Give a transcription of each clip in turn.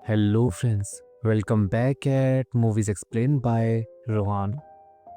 Hello friends, welcome back at movies explain by Rohan.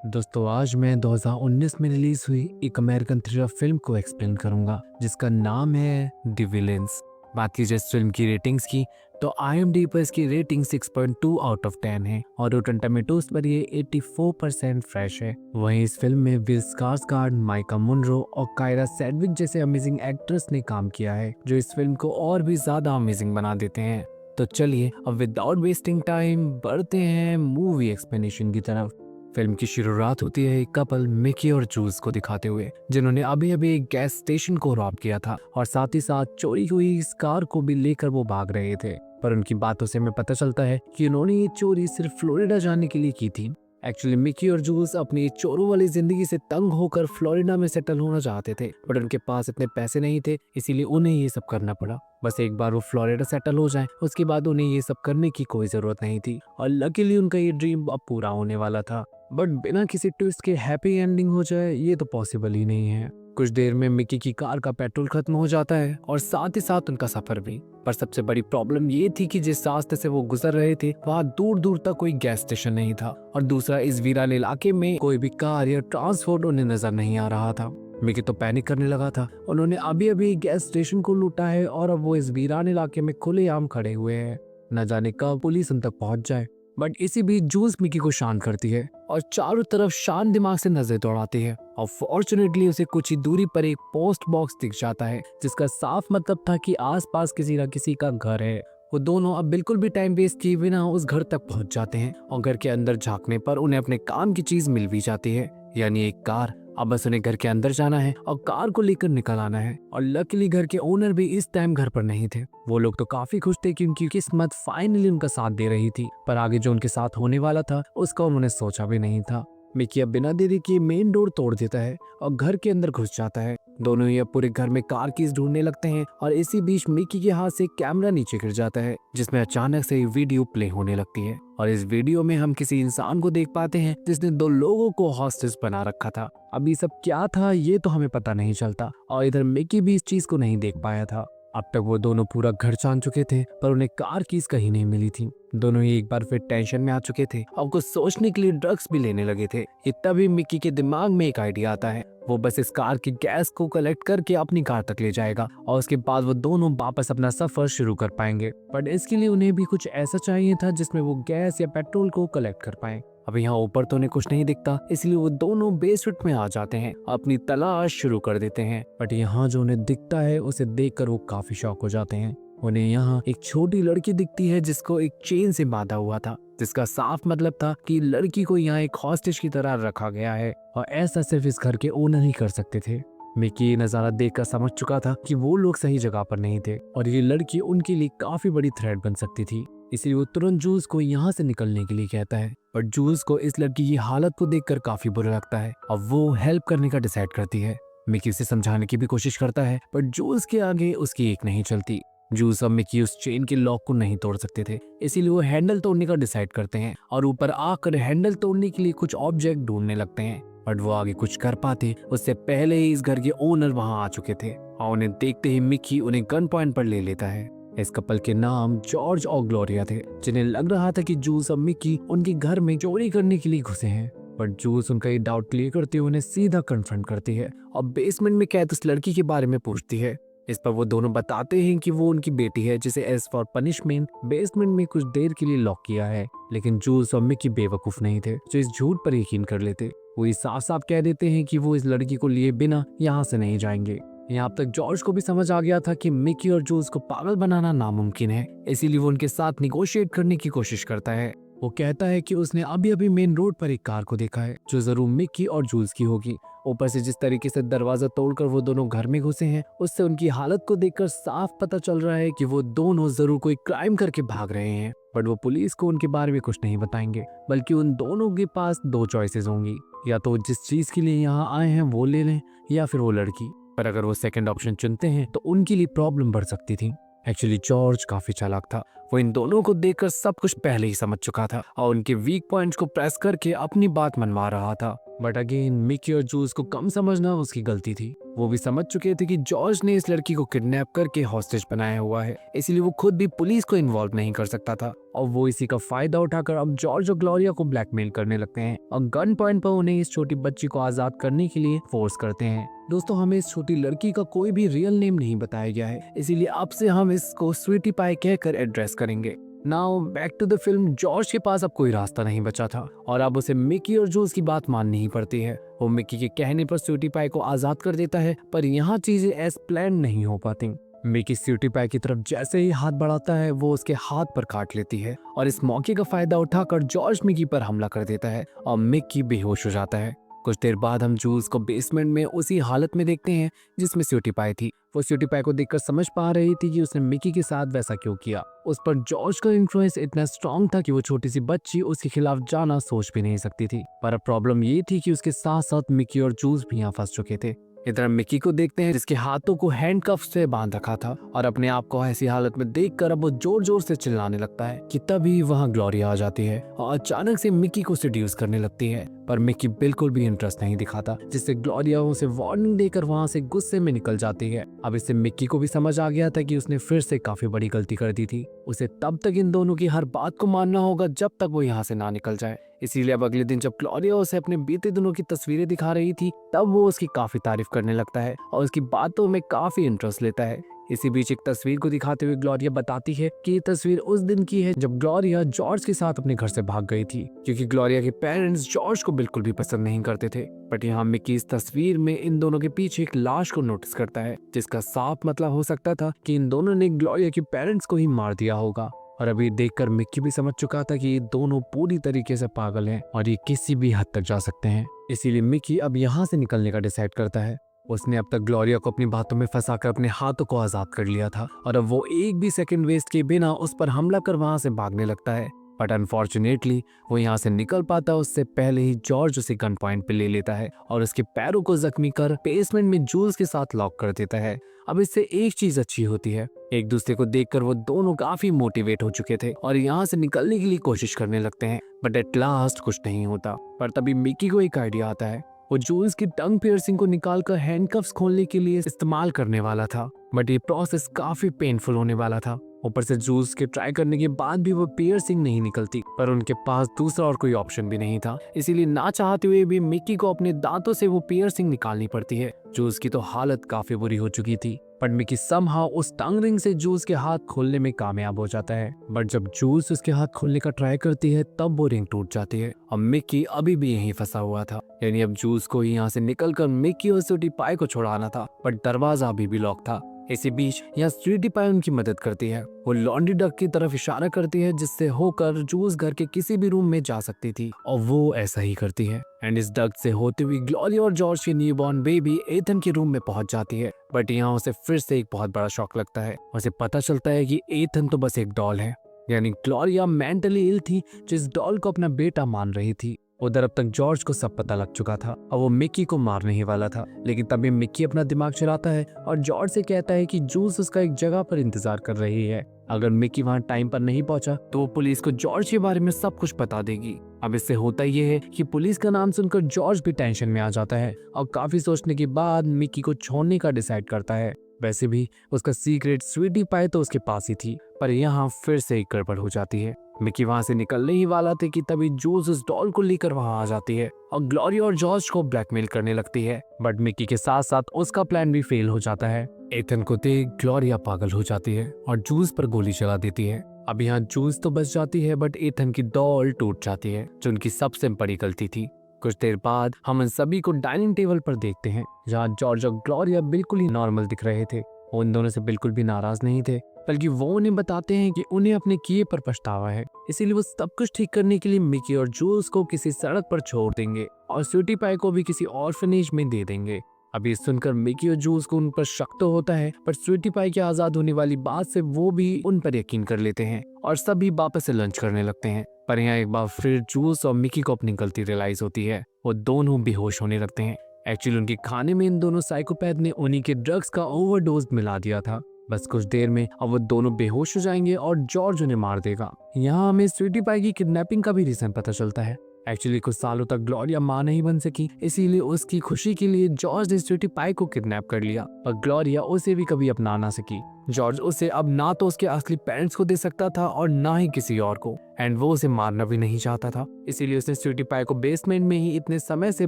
दोस्तों, आज मैं 2019 में रिलीज हुई एक अमेरिकन थ्रिलर फिल्म को एक्सप्लेन करूंगा जिसका नाम है द विलेंस। बात की जाए इस फिल्म की रेटिंग्स की तो IMDb पर इसकी रेटिंग 6.2 आउट ऑफ 10 है और रोटन टमेटोज पर ये 84% फ्रेश है। वहीं इस फिल्म में विल स्कार्सगार्ड, माइका मुनरो और कायरा सैडविक जैसे अमेजिंग एक्ट्रेस ने काम किया है जो इस फिल्म को और भी ज्यादा अमेजिंग बना देते हैं। तो चलिए अब विदाउट वेस्टिंग टाइम बढ़ते हैं मूवी एक्सप्लेनेशन की तरफ। फिल्म की शुरुआत होती है एक कपल मिकी और जूल्स को दिखाते हुए जिन्होंने अभी अभी एक गैस स्टेशन को रॉब किया था और साथ ही साथ चोरी हुई इस कार को भी लेकर वो भाग रहे थे। पर उनकी बातों से हमें पता चलता है कि उन्होंने ये चोरी सिर्फ फ्लोरिडा जाने के लिए की थी। एक्चुअली मिकी और जूल्स अपनी चोरों वाली जिंदगी से तंग होकर फ्लोरिडा में सेटल होना चाहते थे, बट उनके पास इतने पैसे नहीं थे, इसीलिए उन्हें ये सब करना पड़ा। बस एक बार वो फ्लोरिडा सेटल हो जाए उसके बाद उन्हें ये सब करने की कोई जरूरत नहीं थी और लकीली उनका ये ड्रीम अब पूरा होने वाला था। बट बिना किसी ट्विस्ट के हैप्पी एंडिंग हो जाए ये तो पॉसिबल ही नहीं है। कुछ देर में मिकी की कार का पेट्रोल खत्म हो जाता है और साथ ही साथ उनका सफर भी। पर सबसे बड़ी प्रॉब्लम ये थी कि जिस रास्ते से वो गुजर रहे थे वहाँ दूर दूर तक कोई गैस स्टेशन नहीं था और दूसरा इस वीरान इलाके में कोई भी कार या ट्रांसपोर्ट उन्हें नजर नहीं आ रहा था। मिकी तो पैनिक करने लगा था। उन्होंने अभी अभी गैस स्टेशन को लूटा है और अब वो इस वीरान इलाके में खुलेआम खड़े हुए हैं, न जाने कब पुलिस उन तक पहुंच जाए। बट इसी बीच जूल्स मिकी को शांत करती है और चारों तरफ शांत दिमाग से नजर दौड़ाती है और फॉर्चुनेटली उसे कुछ ही दूरी पर एक पोस्ट बॉक्स दिख जाता है जिसका साफ मतलब था कि आसपास किसी न किसी का घर है। वो दोनों अब बिल्कुल भी टाइम वेस्ट किए बिना उस घर तक पहुंच जाते हैं और घर के अंदर झांकने पर उन्हें अपने काम की चीज मिल भी जाती है, यानी एक कार। अब बस उन्हें घर के अंदर जाना है और कार को लेकर निकल आना है और लकीली घर के ओनर भी इस टाइम घर पर नहीं थे। वो लोग तो काफी खुश थे कि उनकी किस्मत फाइनली उनका साथ दे रही थी, पर आगे जो उनके साथ होने वाला था उसका उन्होंने सोचा भी नहीं था। मिकी अब बिना देरी किए मेन डोर तोड़ देता है और घर के अंदर घुस जाता है। दोनों ही अब पूरे घर में कार कीज ढूंढने लगते हैं और इसी बीच मिकी के हाथ से कैमरा नीचे गिर जाता है जिसमें अचानक से वीडियो प्ले होने लगती है और इस वीडियो में हम किसी इंसान को देख पाते हैं जिसने दो लोगों को हॉस्टेज बना रखा था। अब ये सब क्या था ये तो हमें पता नहीं चलता और इधर मिकी भी इस चीज को नहीं देख पाया था। अब तक वो दोनों पूरा घर छान चुके थे पर उन्हें कार कीज कहीं नहीं मिली थी। दोनों ही एक बार फिर टेंशन में आ चुके थे और कुछ सोचने के लिए ड्रग्स भी लेने लगे थे। तभी मिक्की के दिमाग में एक आइडिया आता है। वो बस इस कार की गैस को कलेक्ट करके अपनी कार तक ले जाएगा और उसके बाद वो दोनों वापस अपना सफर शुरू कर पाएंगे। बट इसके लिए उन्हें भी कुछ ऐसा चाहिए था जिसमें वो गैस या पेट्रोल को कलेक्ट कर पाए। अब यहाँ ऊपर तो उन्हें कुछ नहीं दिखता, इसलिए वो दोनों बेसमेंट में आ जाते हैं, अपनी तलाश शुरू कर देते हैं। बट यहाँ जो उन्हें दिखता है उसे देखकर वो काफी शॉक हो जाते हैं। उन्हें यहाँ एक छोटी लड़की दिखती है जिसको एक चेन से बांधा हुआ था, जिसका साफ मतलब था कि लड़की को यहाँ एक हॉस्टेज की तरह रखा गया है और ऐसा सिर्फ इस घर के ओनर ही कर सकते थे। मिकी ये नजारा देखकर समझ चुका था कि वो लोग सही जगह पर नहीं थे और ये लड़की उनके लिए काफी बड़ी थ्रेट बन सकती थी, इसलिए वो तुरंत जूल्स को यहाँ से निकलने के लिए कहता है। पर जूल्स को इस लड़की की हालत को देखकर काफी बुरा लगता है और वो हेल्प करने का डिसाइड करती है। मिकी उसे समझाने की भी कोशिश करता है पर जूल्स के आगे उसकी एक नहीं चलती। जूल्स और मिकी उस चेन के लॉक को नहीं तोड़ सकते थे, इसीलिए वो हैंडल तोड़ने का डिसाइड करते हैं और ऊपर आकर हैंडल तोड़ने के लिए कुछ ऑब्जेक्ट ढूंढने लगते हैं। बट वो आगे कुछ कर पाते उससे पहले ही इस घर के ओनर वहां आ चुके थे और उन्हें देखते ही मिकी उन्हें गन पॉइंट पर ले लेता है। इस कपल के नाम जॉर्ज और ग्लोरिया थे, जिन्हें लग रहा था कि जूल्स और मिकी उनके घर में चोरी करने के लिए घुसे हैं। बट जूल्स उनका ये डाउट क्लियर करते हुए उन्हें सीधा कन्फ्रंट करती है और बेसमेंट में कैद उस लड़की के बारे में पूछती है। इस पर वो दोनों बताते हैं कि वो उनकी बेटी है जिसे एज फॉर पनिशमेंट बेसमेंट में कुछ देर के लिए लॉक किया है। लेकिन जूल्स और मिकी बेवकूफ नहीं थे जो इस झूठ पर यकीन कर लेते। वो ये साफ साफ कह देते हैं कि वो इस लड़की को लिए बिना यहाँ से नहीं जाएंगे। यहाँ तक जॉर्ज को भी समझ आ गया था कि मिकी और जूल्स को पागल बनाना नामुमकिन है, इसीलिए वो उनके साथ निगोशिएट करने की कोशिश करता है। वो कहता है कि उसने अभी अभी मेन रोड पर एक कार को देखा है जो जरूर मिकी और जूल्स की होगी। ऊपर से जिस तरीके से दरवाजा तोड़कर वो दोनों घर में घुसे हैं उससे उनकी हालत को देखकर साफ पता चल रहा है कि वो दोनों जरूर कोई क्राइम करके भाग रहे हैं। बट वो पुलिस को उनके बारे में कुछ नहीं बताएंगे, बल्कि उन दोनों के पास दो चॉइसेस होंगी, या तो जिस चीज के लिए यहाँ आए हैं वो ले लें या फिर वो लड़की। पर अगर वो सेकंड ऑप्शन चुनते हैं तो उनके लिए प्रॉब्लम बढ़ सकती थी। एक्चुअली जॉर्ज काफी चालाक था, वो इन दोनों को देखकर सब कुछ पहले ही समझ चुका था और उनके वीक पॉइंट्स को प्रेस करके अपनी बात मनवा रहा था। बट अगेन मिकी और जूस को कम समझना उसकी गलती थी। वो भी समझ चुके थे कि जॉर्ज ने इस लड़की को किडनैप करके हॉस्टेज बनाया हुआ है, इसीलिए वो खुद भी पुलिस को इन्वॉल्व नहीं कर सकता था। और वो इसी का फायदा उठाकर अब जॉर्ज और ग्लोरिया को ब्लैकमेल करने लगते हैं और गन पॉइंट पर उन्हें इस छोटी बच्ची को आजाद करने के लिए फोर्स करते हैं। दोस्तों, हमें इस छोटी लड़की का कोई भी रियल नेम नहीं बताया गया है, इसीलिए अब से हम इसको स्वीटी पाई कहकर एड्रेस करेंगे। Now back to the film. George के पास अब कोई रास्ता नहीं बचा था और अब उसे मिकी और जूस की बात माननी ही पड़ती है। वो मिकी के कहने पर स्वीटी पाई को आजाद कर देता है, पर यहाँ चीजें एज प्लान नहीं हो पाती। मिकी स्वीटी पाई की तरफ जैसे ही हाथ बढ़ाता है वो उसके हाथ पर काट लेती है और इस मौके का फायदा उठाकर जॉर्ज मिकी पर हमला कर देता है और मिकी बेहोश हो जाता है। कुछ देर बाद हम जूस को बेसमेंट में उसी हालत में देखते हैं जिसमें स्वीटी पाई थी। वो स्वीटी पाई को देखकर समझ पा रही थी कि उसने मिकी के साथ वैसा क्यों किया। उस पर जॉर्ज का इन्फ्लुएंस इतना स्ट्रॉन्ग था कि वो छोटी सी बच्ची उसके खिलाफ जाना सोच भी नहीं सकती थी। पर अब प्रॉब्लम ये थी कि उसके साथ साथ मिकी और जूस भी यहाँ फंस चुके थे। इधर मिकी को देखते हैं जिसके हाथों को हैंडकफ से बांध रखा था और अपने आप को ऐसी हालत में देखकर अब वो जोर जोर से चिल्लाने लगता है कि तभी वहाँ ग्लोरिया आ जाती है और अचानक से मिकी को सेड्यूस करने लगती है। पर मिकी बिल्कुल भी इंटरेस्ट नहीं दिखाता, जिससे ग्लोरिया उसे वार्निंग देकर वहाँ से गुस्से में निकल जाती है। अब इससे मिकी को भी समझ आ गया था कि उसने फिर से काफी बड़ी गलती कर दी थी। उसे तब तक इन दोनों की हर बात को मानना होगा जब तक वो यहाँ से ना निकल जाए। इसीलिए अब अगले दिन जब ग्लोरिया उसे अपने बीते दिनों की तस्वीरें दिखा रही थी तब वो उसकी काफी तारीफ करने लगता है और उसकी बातों में काफी इंटरेस्ट लेता है। इसी बीच एक तस्वीर को दिखाते हुए ग्लोरिया बताती है कि ये तस्वीर उस दिन की है जब ग्लोरिया जॉर्ज के साथ अपने घर से भाग गई थी, क्योंकि ग्लोरिया के पेरेंट्स जॉर्ज को बिल्कुल भी पसंद नहीं करते थे। बट यहाँ मिकी इस तस्वीर में इन दोनों के पीछे एक लाश को नोटिस करता है, जिसका साफ मतलब हो सकता था कि इन दोनों ने ग्लोरिया के पेरेंट्स को ही मार दिया होगा। और अभी देखकर मिक्की भी समझ चुका था कि ये दोनों पूरी तरीके से पागल हैं और ये किसी भी हद तक जा सकते हैं। इसीलिए मिक्की अब यहाँ से निकलने का डिसाइड करता है। उसने अब तक ग्लोरिया को अपनी बातों में फंसाकर अपने हाथों को आजाद कर लिया था और अब वो एक भी सेकंड वेस्ट किए बिना उस पर हमला कर वहां से भागने लगता है। बट अनफॉर्चुनेटली वो यहाँ से निकल पाता उससे पहले ही जॉर्ज उसे गन पॉइंट पे ले लेता है और उसके पैरों को जख्मी कर बेसमेंट में जूल्स के साथ लॉक कर देता है। अब इससे एक चीज अच्छी होती है, एक दूसरे को देखकर वो दोनों काफी मोटिवेट हो चुके थे और यहाँ से निकलने के लिए कोशिश करने लगते हैं। बट एट लास्ट कुछ नहीं होता। पर तभी मिकी को एक आइडिया आता है। वो जूल्स की टंग पियर्सिंग को निकालकर हैंडकफ्स खोलने के लिए इस्तेमाल करने वाला था, बट ये प्रोसेस काफी पेनफुल होने वाला था। ऊपर से जूल्स के ट्राई करने के बाद भी वो पियर्सिंग नहीं निकलती, पर उनके पास दूसरा और कोई ऑप्शन भी नहीं था। इसीलिए ना चाहते हुए भी मिकी को अपने दांतों से वो पियर्सिंग निकालनी पड़ती है। जूल्स की तो हालत काफी बुरी हो चुकी थी, पर मिकी समहाउ उस टंग रिंग से जूल्स के हाथ खोलने में कामयाब हो जाता है। बट जब जूल्स उसके हाथ खोलने का ट्राई करती है तब वो रिंग टूट जाती है और मिकी अभी भी यहीं फंसा हुआ था। यानी अब जूल्स को यहाँ से निकलकर मिकी और स्वीटी पाई को छुड़ाना था, बट दरवाजा अभी भी लॉक था। इसी बीच यहाँ स्वीटी पाई उनकी मदद करती है। वो लॉन्ड्री डक की तरफ इशारा करती है जिससे होकर जूल्स घर के किसी भी रूम में जा सकती थी और वो ऐसा ही करती है। एंड इस डक से होते हुए ग्लोरिया और जॉर्ज की न्यूबॉर्न बेबी एथन के रूम में पहुंच जाती है। बट यहाँ उसे फिर से एक बहुत बड़ा शॉक लगता है। उसे पता चलता है कि एथन तो बस एक डॉल है, यानी ग्लोरिया मेंटली इल थी जो इस डॉल को अपना बेटा मान रही थी। उधर अब तक जॉर्ज को सब पता लग चुका था और वो मिकी को मारने ही वाला था, लेकिन तभी मिकी अपना दिमाग चलाता है और जॉर्ज से कहता है कि जूल्स उसका एक जगह पर इंतजार कर रही है। अगर मिकी वहां टाइम पर नहीं पहुंचा तो वो पुलिस को जॉर्ज के बारे में सब कुछ बता देगी। अब इससे होता ये है कि पुलिस का नाम सुनकर जॉर्ज भी टेंशन में आ जाता है और काफी सोचने के बाद मिकी को छोड़ने का डिसाइड करता है। वैसे भी उसका सीक्रेट स्वीटी पाई तो उसके पास ही थी, पर यहाँ फिर से एक गड़बड़ हो जाती है। मिकी वहां से निकलने ही वाला थे कि तभी जूल्स उस डॉल को लेकर वहां आ जाती है और ग्लोरिया और जॉर्ज को ब्लैकमेल करने लगती है। बट मिकी के साथ साथ उसका प्लान भी फेल हो जाता है। एथन को देख ग्लोरिया पागल हो जाती है और जूल्स पर गोली चला देती है। अब यहाँ जूल्स तो बच जाती है, बट एथन की डॉल टूट जाती है जो उनकी सबसे बड़ी गलती थी। कुछ देर बाद हम इन सभी को डाइनिंग टेबल पर देखते हैं जहाँ जॉर्ज और ग्लोरिया बिल्कुल ही नॉर्मल दिख रहे थे। वो इन दोनों से बिल्कुल भी नाराज नहीं थे, बल्कि वो उन्हें बताते हैं कि उन्हें अपने किए पर पछतावा है। इसीलिए वो सब कुछ ठीक करने के लिए मिकी और जूल्स को किसी सड़क पर छोड़ देंगे और स्वीटी पाई को भी किसी ऑर्फनेज में दे देंगे। अभी सुनकर मिकी और जूल्स को उन पर शक तो होता है, पर स्वीटी पाई के आजाद होने वाली बात से वो भी उन पर यकीन कर लेते हैं और सभी वापस से लंच करने लगते हैं। पर यहाँ एक बार फिर जूल्स और मिकी को अपनी गलती रियलाइज होती है। वो दोनों बेहोश होने लगते हैं। एक्चुअली उनके खाने में इन दोनों साइकोपैथ ने उन्हीं के ड्रग्स का ओवरडोज मिला दिया था। बस कुछ देर में अब वो दोनों बेहोश हो जाएंगे और जॉर्ज उन्हें मार देगा। यहाँ हमें स्वीटी पाई की किडनैपिंग का भी रीजन पता चलता है। एक्चुअली कुछ सालों तक ग्लोरिया मां नहीं बन सकी, इसीलिए उसकी खुशी के लिए जॉर्ज ने स्वीटी पाई को किडनैप कर लिया, पर ग्लोरिया उसे भी कभी अपना ना सकी। जॉर्ज उसे अब ना तो उसके असली पेरेंट्स को दे सकता था और ना ही किसी और को, एंड वो उसे मारना भी नहीं चाहता था, इसीलिए उसने स्वीटी पाई को बेसमेंट में ही इतने समय से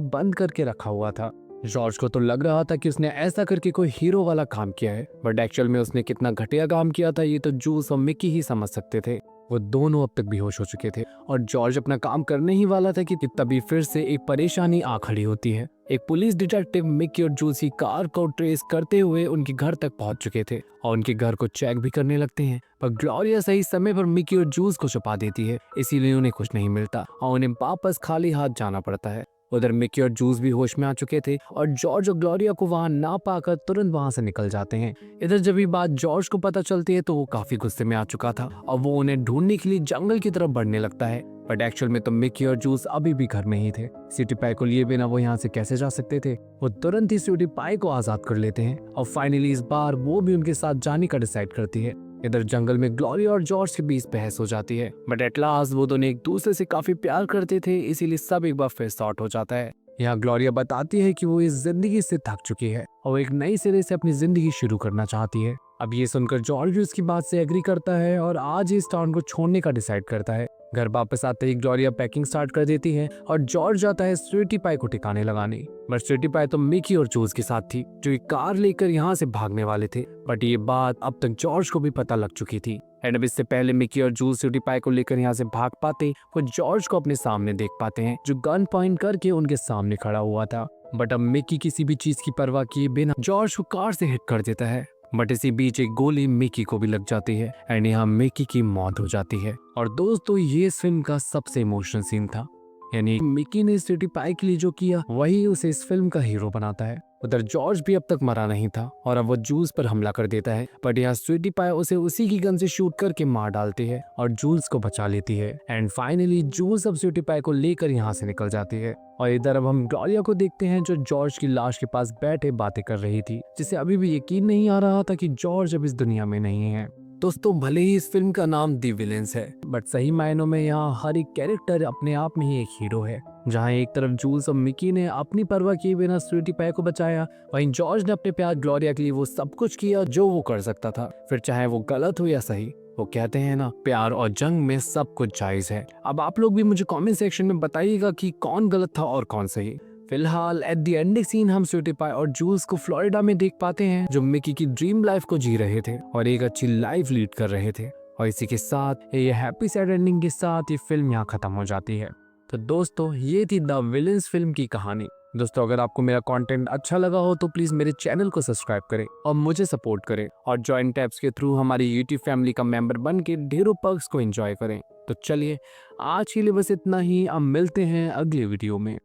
बंद करके रखा हुआ था। जॉर्ज को तो लग रहा था कि उसने ऐसा करके कोई हीरो वाला काम किया है, बट एक्चुअल में उसने कितना घटिया काम किया था ये तो जूस और मिकी ही समझ सकते थे। वो दोनों अब तक बेहोश हो चुके थे और जॉर्ज अपना काम करने ही वाला था कि तभी फिर से एक परेशानी आ खड़ी होती है। एक पुलिस डिटेक्टिव मिकी और जूस की कार को ट्रेस करते हुए उनके घर तक पहुंच चुके थे और उनके घर को चेक भी करने लगते हैं, पर ग्लोरिया सही समय पर मिकी और जूस को छुपा देती है, इसीलिए उन्हें कुछ नहीं मिलता और उन्हें वापस खाली हाथ जाना पड़ता है। उधर मिकी और जूस भी होश में आ चुके थे और जॉर्ज और ग्लोरिया को वहां ना पाकर तुरंत वहां से निकल जाते हैं। इधर जब ये बात जॉर्ज को पता चलती है तो वो काफी गुस्से में आ चुका था और वो उन्हें ढूंढने के लिए जंगल की तरफ बढ़ने लगता है, बट एक्चुअल में तो मिकी और जूस अभी भी घर में ही थे। स्वीटी पाई को लिए बिना वो यहाँ से कैसे जा सकते थे। वो तुरंत ही स्वीटी पाई को आजाद कर लेते हैं और फाइनली इस बार वो भी उनके साथ जाने का डिसाइड करती है। इधर जंगल में ग्लोरिया और जॉर्ज के बीच बहस हो जाती है, बट एट लास्ट वो दोनों एक दूसरे से काफी प्यार करते थे, इसीलिए सब एक बार फिर सॉर्ट हो जाता है। यहाँ ग्लोरिया बताती है कि वो इस जिंदगी से थक चुकी है और एक नई सिरे से अपनी जिंदगी शुरू करना चाहती है। अब ये सुनकर जॉर्ज उसकी बात से एग्री करता है और आज ही इस टाउन को छोड़ने का डिसाइड करता है। घर वापस आते ही ग्लोरिया पैकिंग स्टार्ट कर देती है और जॉर्ज जाता है स्वीटी पाई को ठिकाने लगाने, बट स्वीटी पाई तो मिकी और जूस के साथ थी जो एक कार लेकर यहाँ से भागने वाले थे, बट ये बात अब तक जॉर्ज को भी पता लग चुकी थी। एंड अब इससे पहले मिकी और जूस स्वीटी पाई को लेकर यहाँ से भाग पाते वो जॉर्ज को अपने सामने देख पाते हैं जो गन पॉइंट करके उनके सामने खड़ा हुआ था, बट अब मिकी किसी भी चीज की परवाह किए बिना जॉर्ज को कार से हिट कर देता है, बट इसी बीच एक गोली मिकी को भी लग जाती है एंड यहाँ मिकी की मौत हो जाती है। और दोस्तों ये इस फिल्म का सबसे इमोशनल सीन था, यानी मिकी ने स्वीटी पाई के लिए जो किया वही उसे इस फिल्म का हीरो बनाता है। उधर जॉर्ज भी अब तक मरा नहीं था और अब वो जूस पर हमला कर देता है, बट यहाँ स्वीटी पाई उसे उसी की गन से शूट करके मार डालती है और जूस को बचा लेती है। एंड फाइनली जूस अब स्वीटी पाई को लेकर यहाँ से निकल जाती है और इधर अब हम ग्लोरिया को देखते हैं जो जॉर्ज की लाश के पास बैठे बातें कर रही थी, जिसे अभी भी यकीन नहीं आ रहा था कि जॉर्ज अब इस दुनिया में नहीं है। दोस्तों भले ही इस फिल्म का नाम दी विलेंस है, बट सही मायनों में यहाँ हर एक कैरेक्टर अपने आप में ही एक हीरो है। जहाँ एक तरफ जूल्स और मिकी ने अपनी परवाह किए बिना स्वीटी पाई को बचाया, वहीं जॉर्ज ने अपने प्यार ग्लोरिया के लिए वो सब कुछ किया जो वो कर सकता था, फिर चाहे वो गलत हो या सही। वो कहते हैं ना, प्यार और जंग में सब कुछ जायज है। अब आप लोग भी मुझे कमेंट सेक्शन में बताइएगा कि कौन गलत था और कौन सही। फिलहाल एट द एंडिंग सीन हम स्वीटी पाई और जूल्स को फ्लोरिडा में देख पाते हैं जो मिकी की ड्रीम लाइफ को जी रहे थे और एक अच्छी लाइफ लीड कर रहे थे। और इसी के साथ ये हैप्पी सैड एंडिंग के साथ ये फिल्म यहाँ खत्म हो जाती है। तो दोस्तों ये थी द विलेंस फिल्म की कहानी। दोस्तों अगर आपको मेरा कंटेंट अच्छा लगा हो तो प्लीज मेरे चैनल को सब्सक्राइब करें और मुझे सपोर्ट करें और जॉइन टैब्स के थ्रू हमारी यूट्यूब फैमिली का मेंबर बन के ढेरों पर्क्स को एंजॉय करें। तो चलिए आज के लिए बस इतना ही, अब मिलते हैं अगले वीडियो में।